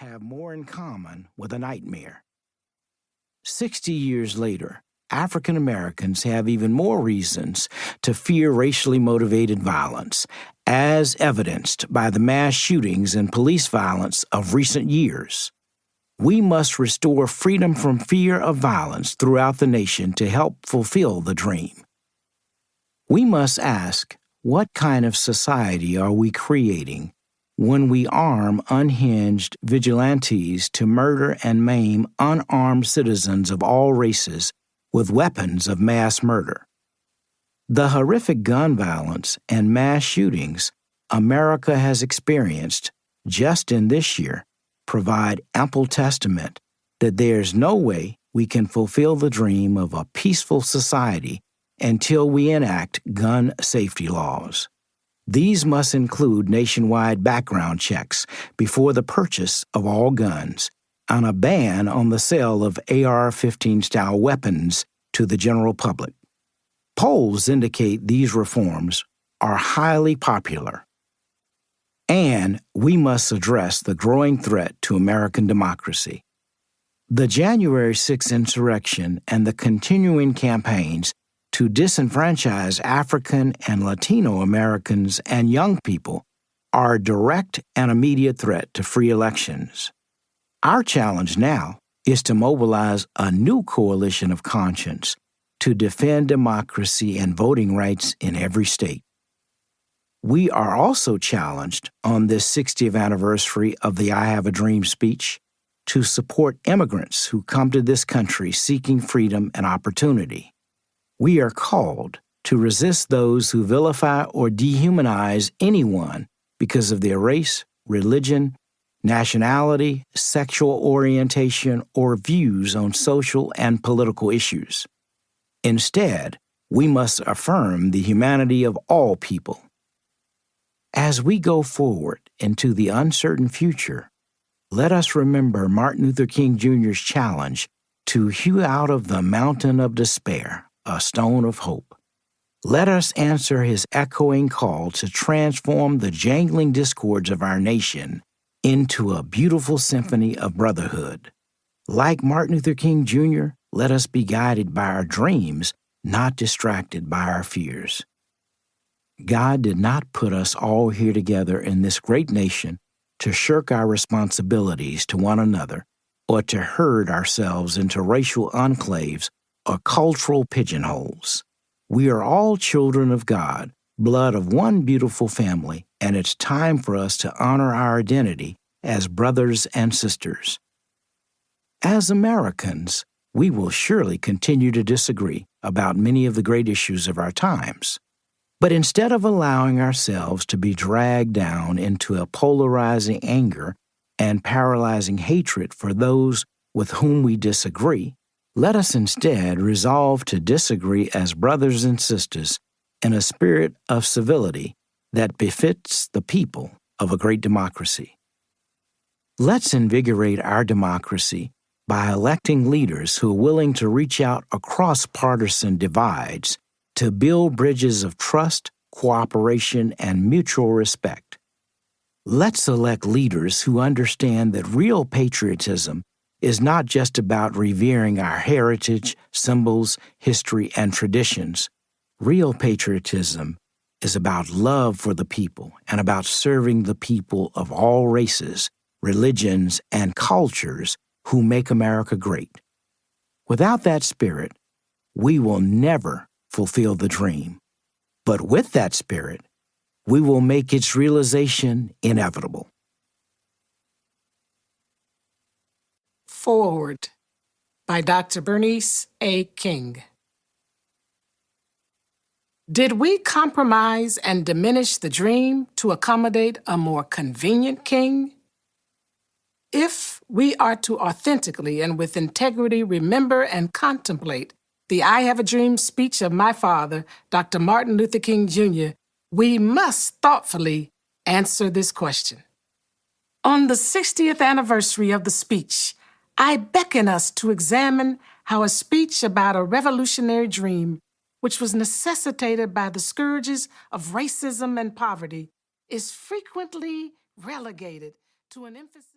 have more in common with a nightmare. 60 years later, African Americans have even more reasons to fear racially motivated violence, as evidenced by the mass shootings and police violence of recent years. We must restore freedom from fear of violence throughout the nation to help fulfill the dream. We must ask, what kind of society are we creating when we arm unhinged vigilantes to murder and maim unarmed citizens of all races with weapons of mass murder? The horrific gun violence and mass shootings America has experienced just in this year provide ample testament that there's no way we can fulfill the dream of a peaceful society until we enact gun safety laws. These must include nationwide background checks before the purchase of all guns and a ban on the sale of AR-15-style weapons to the general public. Polls indicate these reforms are highly popular. And we must address the growing threat to American democracy. The January 6th insurrection and the continuing campaigns to disenfranchise African and Latino Americans and young people are a direct and immediate threat to free elections. Our challenge now is to mobilize a new coalition of conscience to defend democracy and voting rights in every state. We are also challenged on this 60th anniversary of the I Have a Dream speech to support immigrants who come to this country seeking freedom and opportunity. We are called to resist those who vilify or dehumanize anyone because of their race, religion, nationality, sexual orientation, or views on social and political issues. Instead, we must affirm the humanity of all people. As we go forward into the uncertain future, let us remember Martin Luther King Jr.'s challenge to hew out of the mountain of despair a stone of hope. Let us answer his echoing call to transform the jangling discords of our nation into a beautiful symphony of brotherhood. Like Martin Luther King Jr., let us be guided by our dreams, not distracted by our fears. God did not put us all here together in this great nation to shirk our responsibilities to one another or to herd ourselves into racial enclaves or cultural pigeonholes. We are all children of God, blood of one beautiful family, and it's time for us to honor our identity as brothers and sisters. As Americans, we will surely continue to disagree about many of the great issues of our times. But instead of allowing ourselves to be dragged down into a polarizing anger and paralyzing hatred for those with whom we disagree, let us instead resolve to disagree as brothers and sisters in a spirit of civility that befits the people of a great democracy. Let's invigorate our democracy by electing leaders who are willing to reach out across partisan divides to build bridges of trust, cooperation, and mutual respect. Let's elect leaders who understand that real patriotism is not just about revering our heritage, symbols, history, and traditions. Real patriotism is about love for the people and about serving the people of all races, religions, and cultures who make America great. Without that spirit, we will never fulfill the dream. But with that spirit, we will make its realization inevitable. Foreword by Dr. Bernice A. King. Did we compromise and diminish the dream to accommodate a more convenient king? If we are to authentically and with integrity remember and contemplate the I Have a Dream speech of my father, Dr. Martin Luther King Jr., we must thoughtfully answer this question. On the 60th anniversary of the speech, I beckon us to examine how a speech about a revolutionary dream, which was necessitated by the scourges of racism and poverty, is frequently relegated to an emphasis